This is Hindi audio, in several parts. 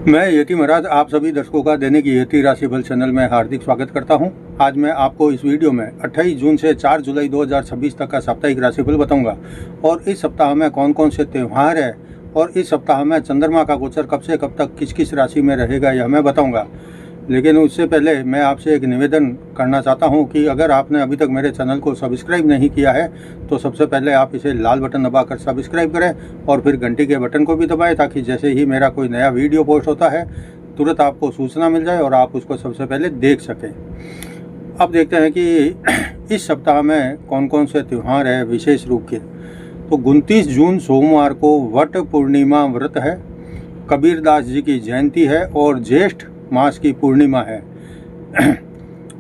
मैं यति महाराज आप सभी दर्शकों का दैनिक यति राशिफल चैनल में हार्दिक स्वागत करता हूं। आज मैं आपको इस वीडियो में 28 जून से 4 जुलाई 2026 तक का साप्ताहिक राशिफल बताऊंगा और इस सप्ताह में कौन कौन से त्यौहार है और इस सप्ताह में चंद्रमा का गोचर कब से कब तक किस किस राशि में रहेगा यह मैं बताऊँगा। लेकिन उससे पहले मैं आपसे एक निवेदन करना चाहता हूं कि अगर आपने अभी तक मेरे चैनल को सब्सक्राइब नहीं किया है तो सबसे पहले आप इसे लाल बटन दबाकर सब्सक्राइब करें और फिर घंटी के बटन को भी दबाएं ताकि जैसे ही मेरा कोई नया वीडियो पोस्ट होता है तुरंत आपको सूचना मिल जाए और आप उसको सबसे पहले देख सकें। अब देखते हैं कि इस सप्ताह में कौन कौन से त्यौहार है विशेष रूप के। तो 29 जून सोमवार को वट पूर्णिमा व्रत है, कबीरदास जी की जयंती है और ज्येष्ठ मास की पूर्णिमा है।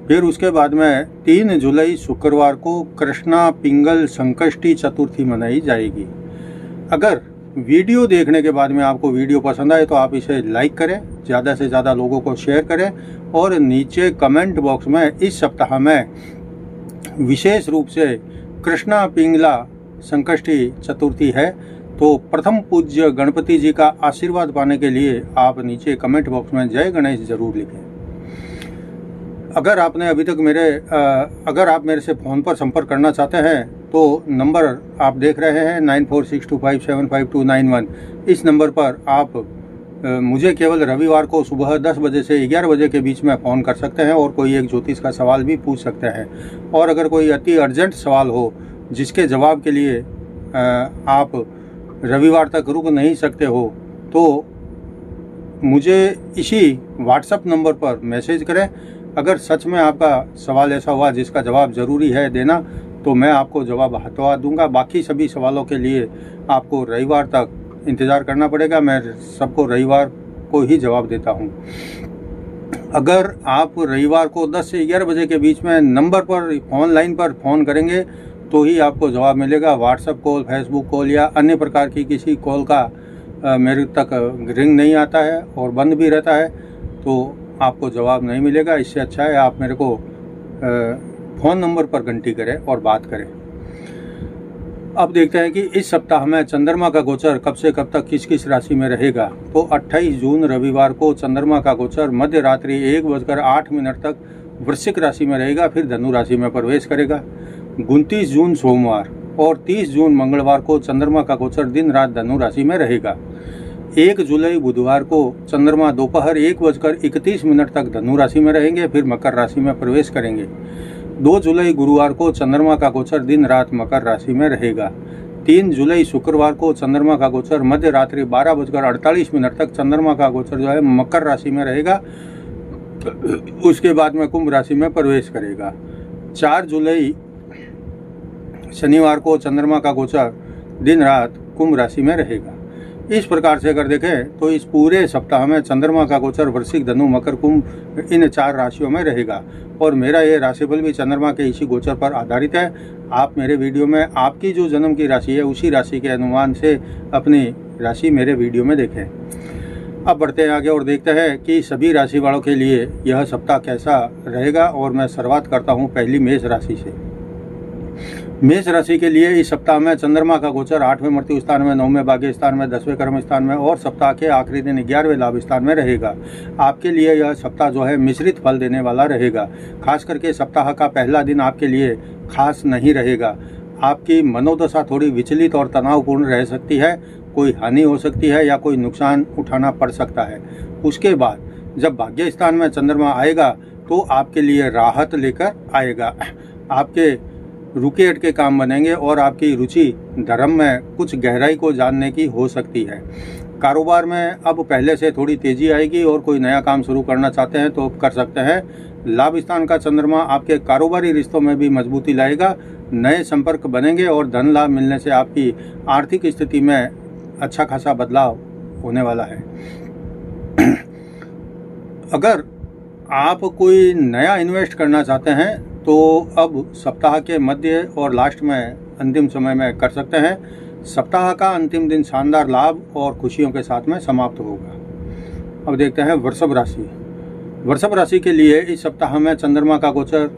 फिर उसके बाद में 3 जुलाई शुक्रवार को कृष्णा पिंगल संकष्टी चतुर्थी मनाई जाएगी। अगर वीडियो देखने के बाद में आपको वीडियो पसंद आए तो आप इसे लाइक करें, ज़्यादा से ज़्यादा लोगों को शेयर करें और नीचे कमेंट बॉक्स में इस सप्ताह में विशेष रूप से कृष्णा पिंगला संकष्टी चतुर्थी है तो प्रथम पूज्य गणपति जी का आशीर्वाद पाने के लिए आप नीचे कमेंट बॉक्स में जय गणेश जरूर लिखें। अगर आपने अभी तक अगर आप मेरे से फ़ोन पर संपर्क करना चाहते हैं तो नंबर आप देख रहे हैं 9462575291। इस नंबर पर आप मुझे केवल रविवार को सुबह 10 बजे से 11 बजे के बीच में फ़ोन कर सकते हैं और कोई एक ज्योतिष का सवाल भी पूछ सकते हैं। और अगर कोई अति अर्जेंट सवाल हो जिसके जवाब के लिए आप रविवार तक रुक नहीं सकते हो तो मुझे इसी व्हाट्सएप नंबर पर मैसेज करें। अगर सच में आपका सवाल ऐसा हुआ जिसका जवाब ज़रूरी है देना तो मैं आपको जवाब हाथों हाथ दूंगा। बाकी सभी सवालों के लिए आपको रविवार तक इंतज़ार करना पड़ेगा। मैं सबको रविवार को ही जवाब देता हूं। अगर आप रविवार को 10 से 11 बजे के बीच में नंबर पर ऑनलाइन पर फ़ोन करेंगे तो ही आपको जवाब मिलेगा। व्हाट्सएप कॉल, फेसबुक कॉल या अन्य प्रकार की किसी कॉल का मेरे तक रिंग नहीं आता है और बंद भी रहता है तो आपको जवाब नहीं मिलेगा। इससे अच्छा है आप मेरे को फ़ोन नंबर पर घंटी करें और बात करें। अब देखते हैं कि इस सप्ताह में चंद्रमा का गोचर कब से कब तक किस किस राशि में रहेगा। तो 28 जून रविवार को चंद्रमा का गोचर मध्य रात्रि 1:08 तक वृश्चिक राशि में रहेगा, फिर धनु राशि में प्रवेश करेगा। 29 जून सोमवार और 30 जून मंगलवार को चंद्रमा का गोचर दिन रात धनु राशि में रहेगा। 1 जुलाई बुधवार को चंद्रमा दोपहर 1:31 तक धनु राशि में रहेंगे, फिर मकर राशि में प्रवेश करेंगे। 2 जुलाई गुरुवार को चंद्रमा का गोचर दिन रात मकर राशि में रहेगा। 3 जुलाई शुक्रवार को चंद्रमा का गोचर मध्य रात्रि 12:48 तक चंद्रमा का गोचर जो है मकर राशि में रहेगा। उसके बाद में कुंभ राशि में प्रवेश करेगा। 4 जुलाई शनिवार को चंद्रमा का गोचर दिन रात कुंभ राशि में रहेगा। इस प्रकार से अगर देखें तो इस पूरे सप्ताह में चंद्रमा का गोचर वृश्चिक, धनु, मकर, कुंभ इन 4 राशियों में रहेगा और मेरा ये राशिफल भी चंद्रमा के इसी गोचर पर आधारित है। आप मेरे वीडियो में आपकी जो जन्म की राशि है उसी राशि के अनुमान से अपनी राशि मेरे वीडियो में देखें। अब बढ़ते हैं आगे और देखते हैं कि सभी राशि वालों के लिए यह सप्ताह कैसा रहेगा। और मैं शुरुआत करता हूँ पहली मेष राशि से। मेष राशि के लिए इस सप्ताह में चंद्रमा का गोचर 8वें मृत्यु स्थान में, 9वें भाग्य स्थान में, 10वें कर्म स्थान में और सप्ताह के आखिरी दिन 11वें लाभ स्थान में रहेगा। आपके लिए यह सप्ताह जो है मिश्रित फल देने वाला रहेगा। खास करके सप्ताह का पहला दिन आपके लिए खास नहीं रहेगा। आपकी मनोदशा थोड़ी विचलित और तनावपूर्ण रह सकती है, कोई हानि हो सकती है या कोई नुकसान उठाना पड़ सकता है। उसके बाद जब भाग्य स्थान में चंद्रमा आएगा तो आपके लिए राहत लेकर आएगा। आपके रुके अटके काम बनेंगे और आपकी रुचि धर्म में कुछ गहराई को जानने की हो सकती है। कारोबार में अब पहले से थोड़ी तेजी आएगी और कोई नया काम शुरू करना चाहते हैं तो कर सकते हैं। लाभ स्थान का चंद्रमा आपके कारोबारी रिश्तों में भी मजबूती लाएगा। नए संपर्क बनेंगे और धन लाभ मिलने से आपकी आर्थिक स्थिति में अच्छा खासा बदलाव होने वाला है। अगर आप कोई नया इन्वेस्ट करना चाहते हैं तो अब सप्ताह के मध्य और लास्ट में अंतिम समय में कर सकते हैं। सप्ताह का अंतिम दिन शानदार लाभ और खुशियों के साथ में समाप्त होगा। अब देखते हैं वृषभ राशि। वृषभ राशि के लिए इस सप्ताह में चंद्रमा का गोचर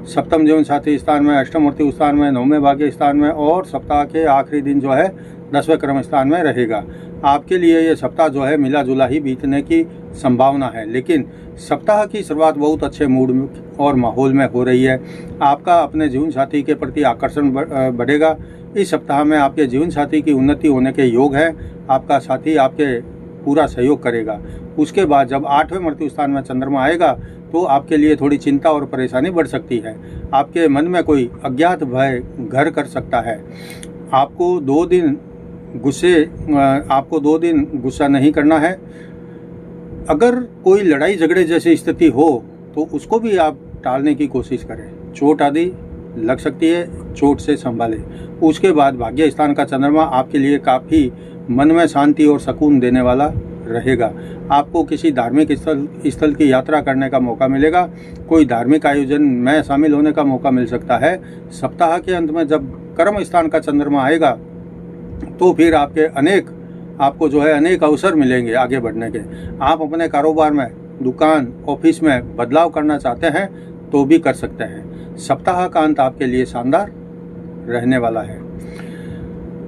सप्तम जीवन साथी स्थान में, अष्टम मृत्यु स्थान में, नौवें भाग्य स्थान में और सप्ताह के आखिरी दिन जो है 10वें क्रम स्थान में रहेगा। आपके लिए ये सप्ताह जो है मिला जुला ही बीतने की संभावना है, लेकिन सप्ताह की शुरुआत बहुत अच्छे मूड और माहौल में हो रही है। आपका अपने जीवन साथी के प्रति आकर्षण बढ़ेगा। इस सप्ताह में आपके जीवन साथी की उन्नति होने के योग है। आपका साथी आपके पूरा सहयोग करेगा। उसके बाद जब 8वें मृत्यु स्थान में चंद्रमा आएगा तो आपके लिए थोड़ी चिंता और परेशानी बढ़ सकती है। आपके मन में कोई अज्ञात भय घर कर सकता है। आपको 2 दिन गुस्सा नहीं करना है। अगर कोई लड़ाई झगड़े जैसी स्थिति हो तो उसको भी आप टालने की कोशिश करें। चोट आदि लग सकती है, चोट से संभालें। उसके बाद भाग्य स्थान का चंद्रमा आपके लिए काफ़ी मन में शांति और सुकून देने वाला रहेगा। आपको किसी धार्मिक स्थल की यात्रा करने का मौका मिलेगा। कोई धार्मिक आयोजन में शामिल होने का मौका मिल सकता है। सप्ताह के अंत में जब कर्म स्थान का चंद्रमा आएगा तो फिर आपको जो है अनेक अवसर मिलेंगे आगे बढ़ने के। आप अपने कारोबार में, दुकान, ऑफिस में बदलाव करना चाहते हैं तो भी कर सकते हैं। सप्ताह का अंत आपके लिए शानदार रहने वाला है।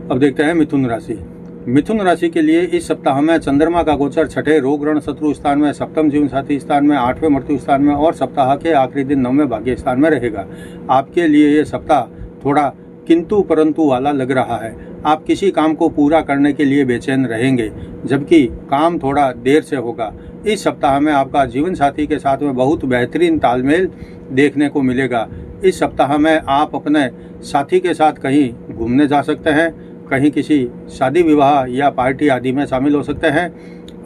अब देखते हैं मिथुन राशि। मिथुन राशि के लिए इस सप्ताह में चंद्रमा का गोचर 6ठे रोग ऋण शत्रु स्थान में, सप्तम जीवन साथी स्थान में, 8वें मृत्यु स्थान में और सप्ताह के आखिरी दिन 9वें भाग्य स्थान में रहेगा। आपके लिए ये सप्ताह थोड़ा किंतु परंतु वाला लग रहा है। आप किसी काम को पूरा करने के लिए बेचैन रहेंगे, जबकि काम थोड़ा देर से होगा। इस सप्ताह में आपका जीवन साथी के साथ में बहुत बेहतरीन तालमेल देखने को मिलेगा। इस सप्ताह में आप अपने साथी के साथ कहीं घूमने जा सकते हैं, कहीं किसी शादी विवाह या पार्टी आदि में शामिल हो सकते हैं।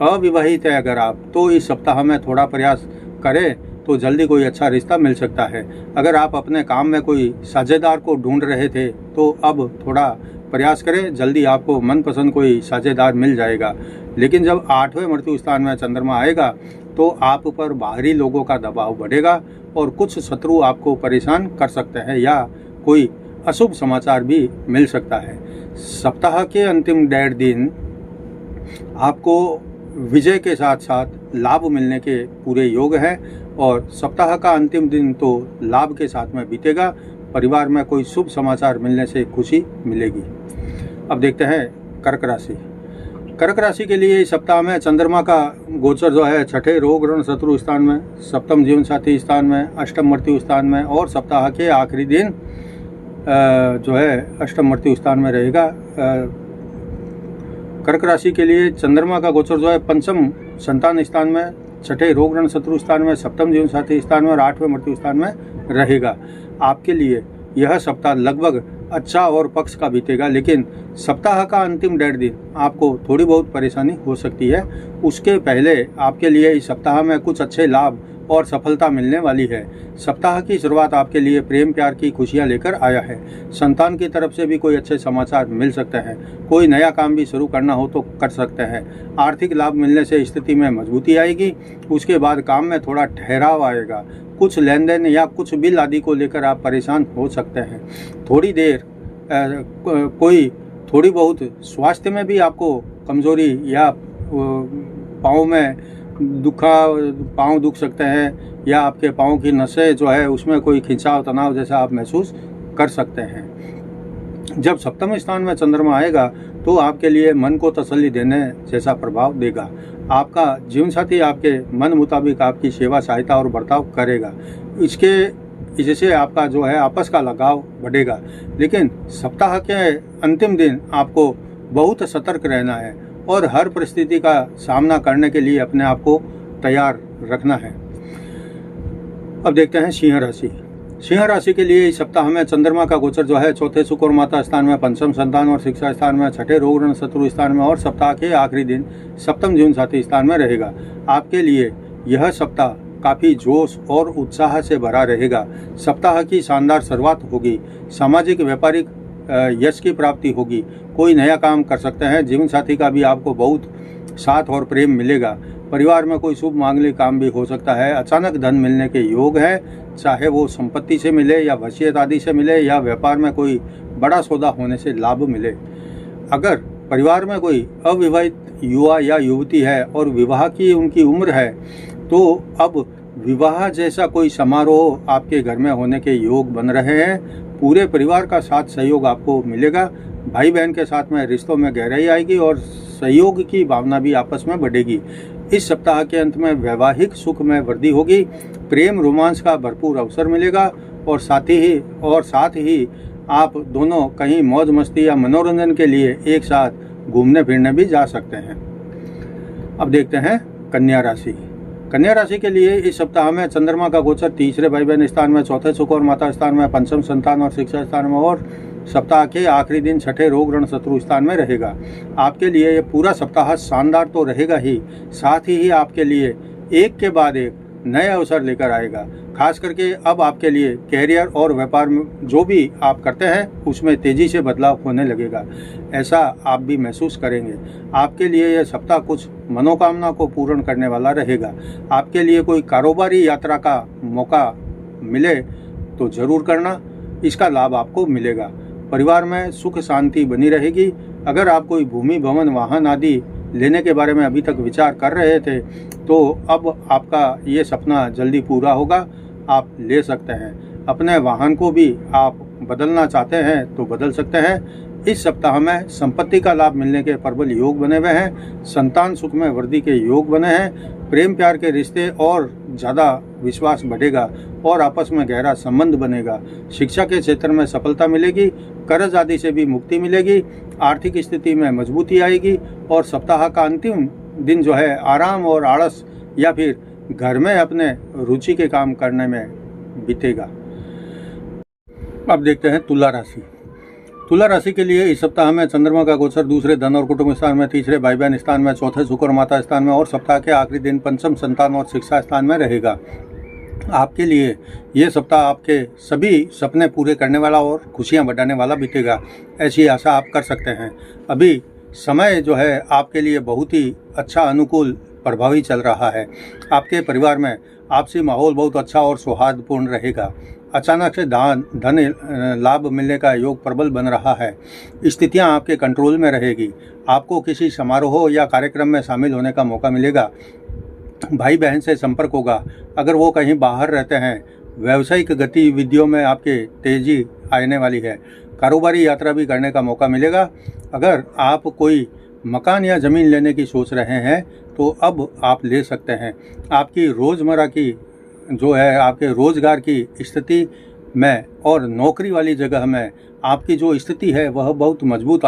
अविवाहित है अगर आप, तो इस सप्ताह में थोड़ा प्रयास करें तो जल्दी कोई अच्छा रिश्ता मिल सकता है। अगर आप अपने काम में कोई साझेदार को ढूंढ रहे थे तो अब थोड़ा प्रयास करें, जल्दी आपको मनपसंद कोई साझेदार मिल जाएगा। लेकिन जब 8वें मृत्यु स्थान में चंद्रमा आएगा तो आप पर बाहरी लोगों का दबाव बढ़ेगा और कुछ शत्रु आपको परेशान कर सकते हैं या कोई अशुभ समाचार भी मिल सकता है। सप्ताह के अंतिम 1.5 दिन आपको विजय के साथ साथ लाभ मिलने के पूरे योग हैं और सप्ताह का अंतिम दिन तो लाभ के साथ में बीतेगा। परिवार में कोई शुभ समाचार मिलने से खुशी मिलेगी। अब देखते हैं कर्क राशि। कर्क राशि के लिए इस सप्ताह में चंद्रमा का गोचर जो है 6ठे रोग ऋण शत्रु स्थान में, सप्तम जीवन साथी स्थान में, अष्टम मृत्यु स्थान में और सप्ताह के आखिरी दिन जो है अष्टम मृत्यु स्थान में रहेगा। कर्क राशि के लिए चंद्रमा का गोचर जो है पंचम संतान स्थान में, 6ठे रोग ऋण शत्रु स्थान में, सप्तम जीवन साथी स्थान में और 8वें मृत्यु स्थान में रहेगा। आपके लिए यह सप्ताह लगभग अच्छा और पक्ष का बीतेगा, लेकिन सप्ताह का अंतिम 1.5 दिन आपको थोड़ी बहुत परेशानी हो सकती है। उसके पहले आपके लिए इस सप्ताह में कुछ अच्छे लाभ और सफलता मिलने वाली है। सप्ताह की शुरुआत आपके लिए प्रेम प्यार की खुशियां लेकर आया है। संतान की तरफ से भी कोई अच्छे समाचार मिल सकते हैं। कोई नया काम भी शुरू करना हो तो कर सकते हैं। आर्थिक लाभ मिलने से स्थिति में मजबूती आएगी। उसके बाद काम में थोड़ा ठहराव आएगा। कुछ लेन देन या कुछ बिल आदि को लेकर आप परेशान हो सकते हैं। थोड़ी देर कोई थोड़ी बहुत स्वास्थ्य में भी आपको कमजोरी या पाँव दुख सकते हैं या आपके पाँव की नसें जो है उसमें कोई खिंचाव तनाव जैसा आप महसूस कर सकते हैं। जब सप्तम स्थान में चंद्रमा आएगा तो आपके लिए मन को तसल्ली देने जैसा प्रभाव देगा। आपका जीवन साथी आपके मन मुताबिक आपकी सेवा सहायता और बर्ताव करेगा। इससे आपका जो है आपस का लगाव बढ़ेगा। लेकिन सप्ताह के अंतिम दिन आपको बहुत सतर्क रहना है और हर परिस्थिति का सामना करने के लिए अपने आप को तैयार रखना है। अब देखते हैं सिंह राशि। सिंह राशि के लिए इस सप्ताह में चंद्रमा का गोचर जो है 4थे सुख और माता स्थान में, पंचम संतान और शिक्षा स्थान में, 6ठे रोग ऋण शत्रु स्थान में और सप्ताह के आखिरी दिन सप्तम जीवन साथी स्थान में रहेगा। आपके लिए यह सप्ताह काफ़ी जोश और उत्साह से भरा रहेगा। सप्ताह की शानदार शुरुआत होगी। सामाजिक व्यापारिक यश की प्राप्ति होगी। कोई नया काम कर सकते हैं। जीवन साथी का भी आपको बहुत साथ और प्रेम मिलेगा। परिवार में कोई शुभ मांगलिक काम भी हो सकता है। अचानक धन मिलने के योग है, चाहे वो संपत्ति से मिले या वसीयत आदि से मिले या व्यापार में कोई बड़ा सौदा होने से लाभ मिले। अगर परिवार में कोई अविवाहित युवा या युवती है और विवाह की उनकी उम्र है तो अब विवाह जैसा कोई समारोह आपके घर में होने के योग बन रहे हैं। पूरे परिवार का साथ सहयोग आपको मिलेगा। भाई बहन के साथ में रिश्तों में गहराई आएगी और सहयोग की भावना भी आपस में बढ़ेगी। इस सप्ताह के अंत में वैवाहिक सुख में वृद्धि होगी। प्रेम रोमांस का भरपूर अवसर मिलेगा और साथ ही आप दोनों कहीं मौज मस्ती या मनोरंजन के लिए एक साथ घूमने फिरने भी जा सकते हैं। अब देखते हैं कन्या राशि। कन्या राशि के लिए इस सप्ताह में चंद्रमा का गोचर तीसरे भाई बहन स्थान में, चौथे सुख और माता स्थान में, पंचम संतान और शिक्षा स्थान में और सप्ताह के आखिरी दिन छठे रोग ऋण शत्रु स्थान में रहेगा। आपके लिए ये पूरा सप्ताह शानदार तो रहेगा ही, साथ ही आपके लिए एक के बाद एक नए अवसर लेकर आएगा। खास करके अब आपके लिए कैरियर और व्यापार में जो भी आप करते हैं उसमें तेजी से बदलाव होने लगेगा, ऐसा आप भी महसूस करेंगे। आपके लिए यह सप्ताह कुछ मनोकामना को पूर्ण करने वाला रहेगा। आपके लिए कोई कारोबारी यात्रा का मौका मिले तो जरूर करना, इसका लाभ आपको मिलेगा। परिवार में सुख शांति बनी रहेगी। अगर आप कोई भूमि भवन वाहन आदि लेने के बारे में अभी तक विचार कर रहे थे तो अब आपका ये सपना जल्दी पूरा होगा, आप ले सकते हैं। अपने वाहन को भी आप बदलना चाहते हैं तो बदल सकते हैं। इस सप्ताह में संपत्ति का लाभ मिलने के प्रबल योग बने हुए हैं। संतान सुख में वृद्धि के योग बने हैं। प्रेम प्यार के रिश्ते और ज़्यादा विश्वास बढ़ेगा और आपस में गहरा संबंध बनेगा। शिक्षा के क्षेत्र में सफलता मिलेगी। कर्ज आदि से भी मुक्ति मिलेगी। आर्थिक स्थिति में मजबूती आएगी और सप्ताह का अंतिम दिन जो है आराम और आलस या फिर घर में अपने रुचि के काम करने में बीतेगा। अब देखते हैं तुला राशि। तुला राशि के लिए इस सप्ताह में चंद्रमा का गोचर दूसरे धन और कुटुंब स्थान में, तीसरे भाई बहन स्थान में, चौथे शुक्र और माता स्थान में और सप्ताह के आखिरी दिन पंचम संतान और शिक्षा स्थान में रहेगा। आपके लिए ये सप्ताह आपके सभी सपने पूरे करने वाला और खुशियां बढ़ाने वाला बीतेगा, ऐसी आशा आप कर सकते हैं। अभी समय जो है आपके लिए बहुत ही अच्छा, अनुकूल, प्रभावी चल रहा है। आपके परिवार में आपसी माहौल बहुत अच्छा और सौहार्दपूर्ण रहेगा। अचानक से धन लाभ मिलने का योग प्रबल बन रहा है। स्थितियां आपके कंट्रोल में रहेगी। आपको किसी समारोह या कार्यक्रम में शामिल होने का मौका मिलेगा। भाई बहन से संपर्क होगा अगर वो कहीं बाहर रहते हैं। व्यावसायिक गतिविधियों में आपके तेजी आने वाली है। कारोबारी यात्रा भी करने का मौका मिलेगा। अगर आप कोई मकान या ज़मीन लेने की सोच रहे हैं तो अब आप ले सकते हैं। आपकी रोज़मर्रा की जो है आपके रोज़गार की स्थिति में और नौकरी वाली जगह में आपकी जो स्थिति है वह बहुत मजबूत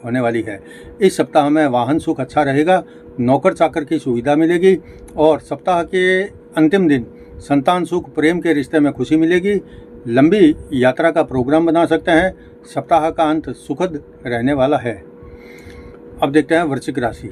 होने वाली है। इस सप्ताह में वाहन सुख अच्छा रहेगा। नौकर चाकर की सुविधा मिलेगी और सप्ताह के अंतिम दिन संतान सुख, प्रेम के रिश्ते में खुशी मिलेगी। लंबी यात्रा का प्रोग्राम बना सकते हैं। सप्ताह का अंत सुखद रहने वाला है। अब देखते हैं वृश्चिक राशि।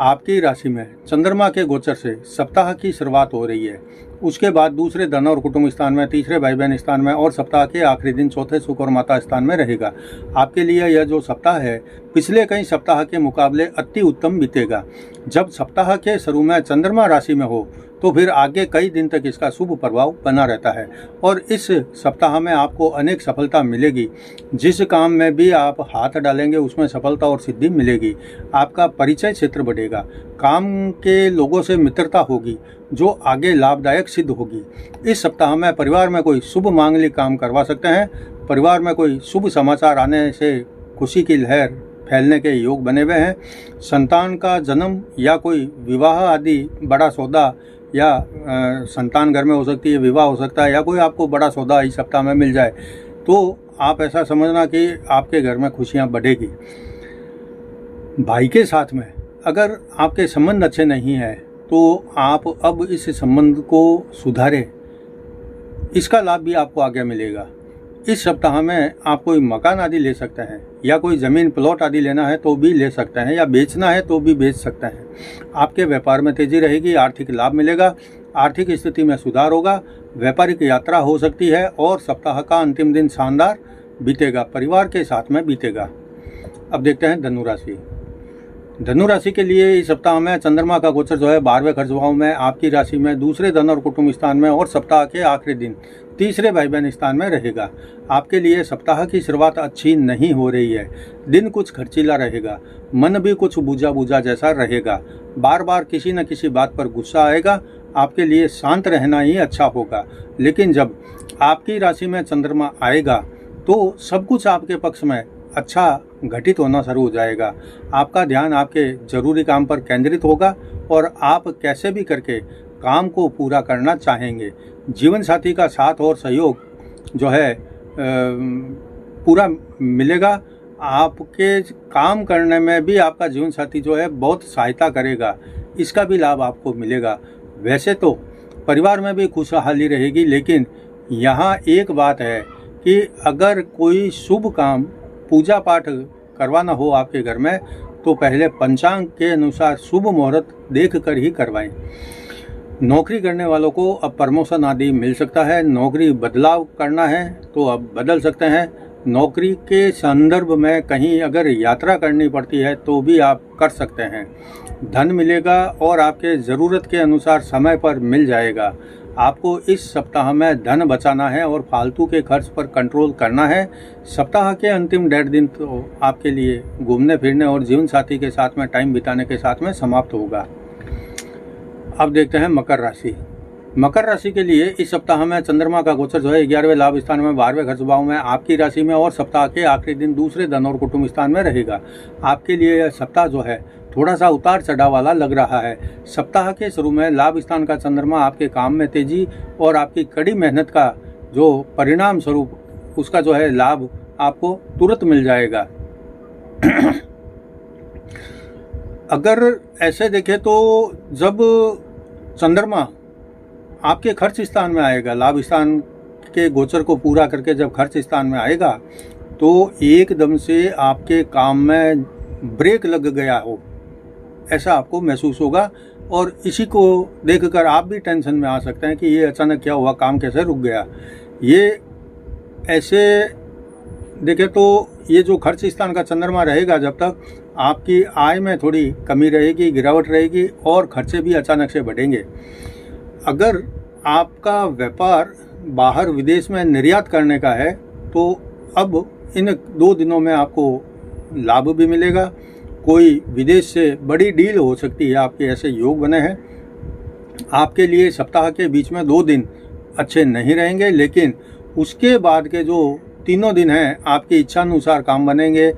आपकी राशि में चंद्रमा के गोचर से सप्ताह की शुरुआत हो रही है। उसके बाद दूसरे धन और कुटुंब स्थान में, तीसरे भाई बहन स्थान में और सप्ताह के आखिरी दिन चौथे सुख और माता स्थान में रहेगा। आपके लिए यह जो सप्ताह है पिछले कई सप्ताह के मुकाबले अति उत्तम बीतेगा। जब सप्ताह के शुरू में चंद्रमा राशि में हो तो फिर आगे कई दिन तक इसका शुभ प्रभाव बना रहता है और इस सप्ताह में आपको अनेक सफलता मिलेगी। जिस काम में भी आप हाथ डालेंगे उसमें सफलता और सिद्धि मिलेगी। आपका परिचय क्षेत्र बढ़ेगा। काम के लोगों से मित्रता होगी जो आगे लाभदायक सिद्ध होगी। इस सप्ताह में परिवार में कोई शुभ मांगलिक काम करवा सकते हैं। परिवार में कोई शुभ समाचार आने से खुशी की लहर फैलने के योग बने हुए हैं। संतान का जन्म या कोई विवाह आदि बड़ा सौदा या संतान घर में हो सकती है, विवाह हो सकता है या कोई आपको बड़ा सौदा इस सप्ताह में मिल जाए तो आप ऐसा समझना कि आपके घर में खुशियां बढ़ेगी। भाई के साथ में अगर आपके संबंध अच्छे नहीं हैं तो आप अब इस संबंध को सुधारें, इसका लाभ भी आपको आगे मिलेगा। इस सप्ताह में आप कोई मकान आदि ले सकते हैं या कोई ज़मीन प्लॉट आदि लेना है तो भी ले सकते हैं या बेचना है तो भी बेच सकते हैं। आपके व्यापार में तेज़ी रहेगी। आर्थिक लाभ मिलेगा। आर्थिक स्थिति में सुधार होगा। व्यापारिक यात्रा हो सकती है और सप्ताह का अंतिम दिन शानदार बीतेगा, परिवार के साथ में बीतेगा। अब देखते हैं धनु राशि। धनु राशि के लिए इस सप्ताह में चंद्रमा का गोचर जो है 12वें खर्चभाव में, आपकी राशि में, दूसरे धन और कुटुंब स्थान में और सप्ताह के आखिरी दिन तीसरे भाई बहन स्थान में रहेगा। आपके लिए सप्ताह की शुरुआत अच्छी नहीं हो रही है। दिन कुछ खर्चीला रहेगा। मन भी कुछ बुझा बुझा जैसा रहेगा। बार बार किसी न किसी बात पर गुस्सा आएगा। आपके लिए शांत रहना ही अच्छा होगा। लेकिन जब आपकी राशि में चंद्रमा आएगा तो सब कुछ आपके पक्ष में अच्छा घटित होना शुरू हो जाएगा। आपका ध्यान आपके ज़रूरी काम पर केंद्रित होगा और आप कैसे भी करके काम को पूरा करना चाहेंगे। जीवन साथी का साथ और सहयोग जो है पूरा मिलेगा। आपके काम करने में भी आपका जीवन साथी जो है बहुत सहायता करेगा, इसका भी लाभ आपको मिलेगा। वैसे तो परिवार में भी खुशहाली रहेगी, लेकिन यहाँ एक बात है कि अगर कोई शुभ काम पूजा पाठ करवाना हो आपके घर में तो पहले पंचांग के अनुसार शुभ मुहूर्त देख कर ही करवाएं। नौकरी करने वालों को अब प्रमोशन आदि मिल सकता है। नौकरी बदलाव करना है तो अब बदल सकते हैं। नौकरी के संदर्भ में कहीं अगर यात्रा करनी पड़ती है तो भी आप कर सकते हैं। धन मिलेगा और आपके ज़रूरत के अनुसार समय पर मिल जाएगा। आपको इस सप्ताह में धन बचाना है और फालतू के खर्च पर कंट्रोल करना है। सप्ताह के अंतिम 1.5 दिन तो आपके लिए घूमने फिरने और जीवन साथी के साथ में टाइम बिताने के साथ में समाप्त होगा। अब देखते हैं मकर राशि। मकर राशि के लिए इस सप्ताह में चंद्रमा का गोचर जो है 11वें लाभ स्थान में 12वें खर्च भाव में आपकी राशि में और सप्ताह के आखिरी दिन दूसरे धन और कुटुंब स्थान में रहेगा। आपके लिए यह सप्ताह जो है थोड़ा सा उतार चढ़ाव वाला लग रहा है। सप्ताह के शुरू में लाभ स्थान का चंद्रमा आपके काम में तेजी और आपकी कड़ी मेहनत का जो परिणाम स्वरूप उसका जो है लाभ आपको तुरंत मिल जाएगा। अगर ऐसे देखें तो जब चंद्रमा आपके खर्च स्थान में आएगा, लाभ स्थान के गोचर को पूरा करके जब खर्च स्थान में आएगा तो एकदम से आपके काम में ब्रेक लग गया हो ऐसा आपको महसूस होगा और इसी को देखकर आप भी टेंशन में आ सकते हैं कि ये अचानक क्या हुआ, काम कैसे रुक गया। ये ऐसे देखें तो ये जो खर्च स्थान का चंद्रमा रहेगा जब तक आपकी आय में थोड़ी कमी रहेगी, गिरावट रहेगी और खर्चे भी अचानक से बढ़ेंगे। अगर आपका व्यापार बाहर विदेश में निर्यात करने का है तो अब इन 2 दिनों में आपको लाभ भी मिलेगा। कोई विदेश से बड़ी डील हो सकती है, आपके ऐसे योग बने हैं। आपके लिए सप्ताह के बीच में 2 दिन अच्छे नहीं रहेंगे, लेकिन उसके बाद के जो 3 दिन हैं आपकी इच्छानुसार काम बनेंगे,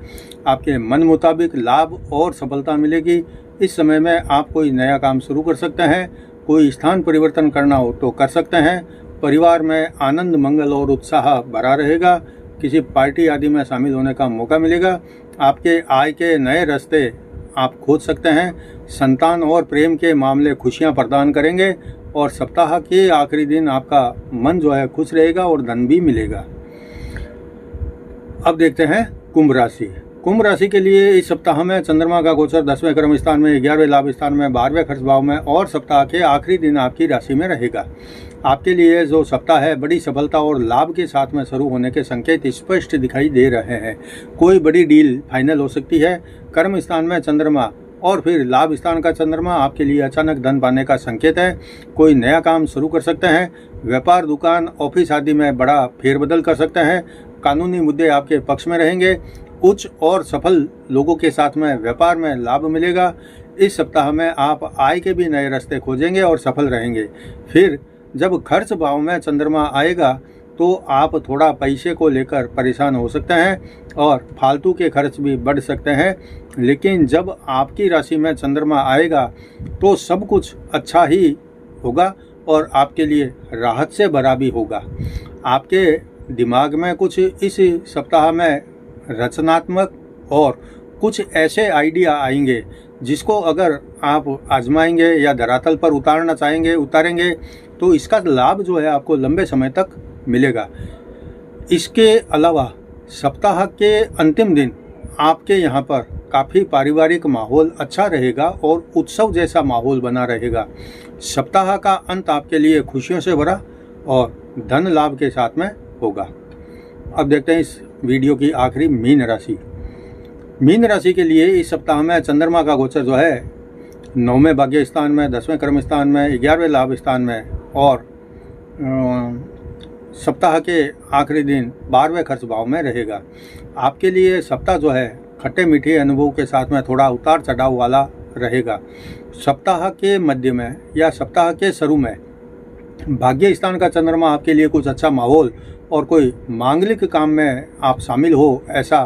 आपके मन मुताबिक लाभ और सफलता मिलेगी। इस समय में आप कोई नया काम शुरू कर सकते हैं, कोई स्थान परिवर्तन करना हो तो कर सकते हैं। परिवार में आनंद, मंगल और उत्साह भरा रहेगा। किसी पार्टी आदि में शामिल होने का मौका मिलेगा। आपके आय के नए रास्ते आप खोज सकते हैं। संतान और प्रेम के मामले खुशियां प्रदान करेंगे और सप्ताह के आखिरी दिन आपका मन जो है खुश रहेगा और धन भी मिलेगा। अब देखते हैं कुंभ राशि। कुंभ राशि के लिए इस सप्ताह में चंद्रमा का गोचर 10वें क्रम स्थान में, 11वें लाभ स्थान में, 12वें खर्च भाव में और सप्ताह के आखिरी दिन आपकी राशि में रहेगा। आपके लिए जो सप्ताह है बड़ी सफलता और लाभ के साथ में शुरू होने के संकेत स्पष्ट दिखाई दे रहे हैं। कोई बड़ी डील फाइनल हो सकती है। कर्म स्थान में चंद्रमा और फिर लाभ स्थान का चंद्रमा आपके लिए अचानक धन पाने का संकेत है। कोई नया काम शुरू कर सकते हैं। व्यापार, दुकान, ऑफिस आदि में बड़ा फेरबदल कर सकते हैं। कानूनी मुद्दे आपके पक्ष में रहेंगे। उच्च और सफल लोगों के साथ में व्यापार में लाभ मिलेगा। इस सप्ताह में आप आय के भी नए रास्ते खोजेंगे और सफल रहेंगे। फिर जब खर्च भाव में चंद्रमा आएगा तो आप थोड़ा पैसे को लेकर परेशान हो सकते हैं और फालतू के खर्च भी बढ़ सकते हैं। लेकिन जब आपकी राशि में चंद्रमा आएगा तो सब कुछ अच्छा ही होगा और आपके लिए राहत से भरा भी होगा। आपके दिमाग में कुछ इस सप्ताह में रचनात्मक और कुछ ऐसे आइडिया आएंगे जिसको अगर आप आजमाएंगे या धरातल पर उतारेंगे तो इसका लाभ जो है आपको लंबे समय तक मिलेगा। इसके अलावा सप्ताह के अंतिम दिन आपके यहाँ पर काफ़ी पारिवारिक माहौल अच्छा रहेगा और उत्सव जैसा माहौल बना रहेगा। सप्ताह का अंत आपके लिए खुशियों से भरा और धन लाभ के साथ में होगा। अब देखते हैं इस वीडियो की आखिरी मीन राशि। मीन राशि के लिए इस सप्ताह में चंद्रमा का गोचर जो है 9वें भाग्य स्थान में, 10वें कर्म स्थान में, 11वें लाभ स्थान में और सप्ताह के आखिरी दिन 12वें खर्च भाव में रहेगा। आपके लिए सप्ताह जो है खट्टे मीठे अनुभव के साथ में थोड़ा उतार चढ़ाव वाला रहेगा। सप्ताह के मध्य में या सप्ताह के शुरू में भाग्य स्थान का चंद्रमा आपके लिए कुछ अच्छा माहौल और कोई मांगलिक काम में आप शामिल हो, ऐसा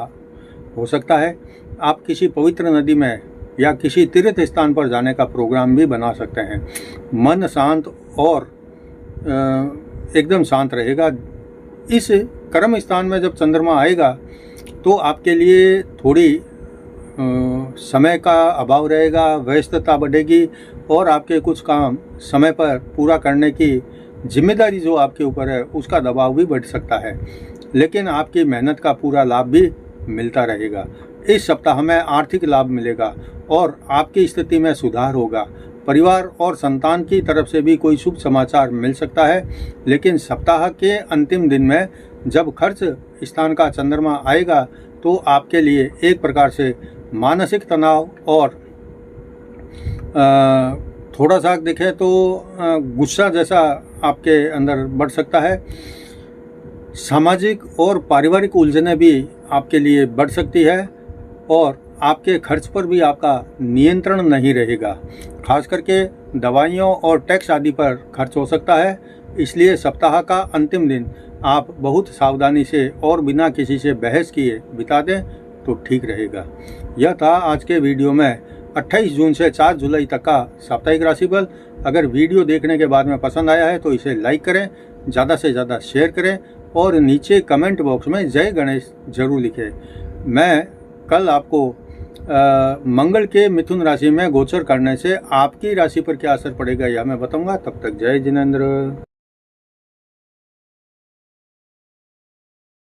हो सकता है। आप किसी पवित्र नदी में या किसी तीर्थ स्थान पर जाने का प्रोग्राम भी बना सकते हैं। मन शांत और एकदम शांत रहेगा। इस कर्म स्थान में जब चंद्रमा आएगा तो आपके लिए थोड़ी समय का अभाव रहेगा, व्यस्तता बढ़ेगी और आपके कुछ काम समय पर पूरा करने की जिम्मेदारी जो आपके ऊपर है उसका दबाव भी बढ़ सकता है, लेकिन आपकी मेहनत का पूरा लाभ भी मिलता रहेगा। इस सप्ताह में आर्थिक लाभ मिलेगा और आपकी स्थिति में सुधार होगा। परिवार और संतान की तरफ से भी कोई शुभ समाचार मिल सकता है, लेकिन सप्ताह के अंतिम दिन में जब खर्च स्थान का चंद्रमा आएगा तो आपके लिए एक प्रकार से मानसिक तनाव और थोड़ा सा देखें तो गुस्सा जैसा आपके अंदर बढ़ सकता है। सामाजिक और पारिवारिक उलझनें भी आपके लिए बढ़ सकती है और आपके खर्च पर भी आपका नियंत्रण नहीं रहेगा। खास करके दवाइयों और टैक्स आदि पर खर्च हो सकता है, इसलिए सप्ताह का अंतिम दिन आप बहुत सावधानी से और बिना किसी से बहस किए बिता दें तो ठीक रहेगा। यह था आज के वीडियो में 28 जून से 4 जुलाई तक का साप्ताहिक राशिफल। अगर वीडियो देखने के बाद में पसंद आया है तो इसे लाइक करें, ज़्यादा से ज़्यादा शेयर करें और नीचे कमेंट बॉक्स में जय गणेश जरूर लिखें। मैं कल आपको मंगल के मिथुन राशि में गोचर करने से आपकी राशि पर क्या असर पड़ेगा यह मैं बताऊंगा। तब तक जय जिनेंद्र।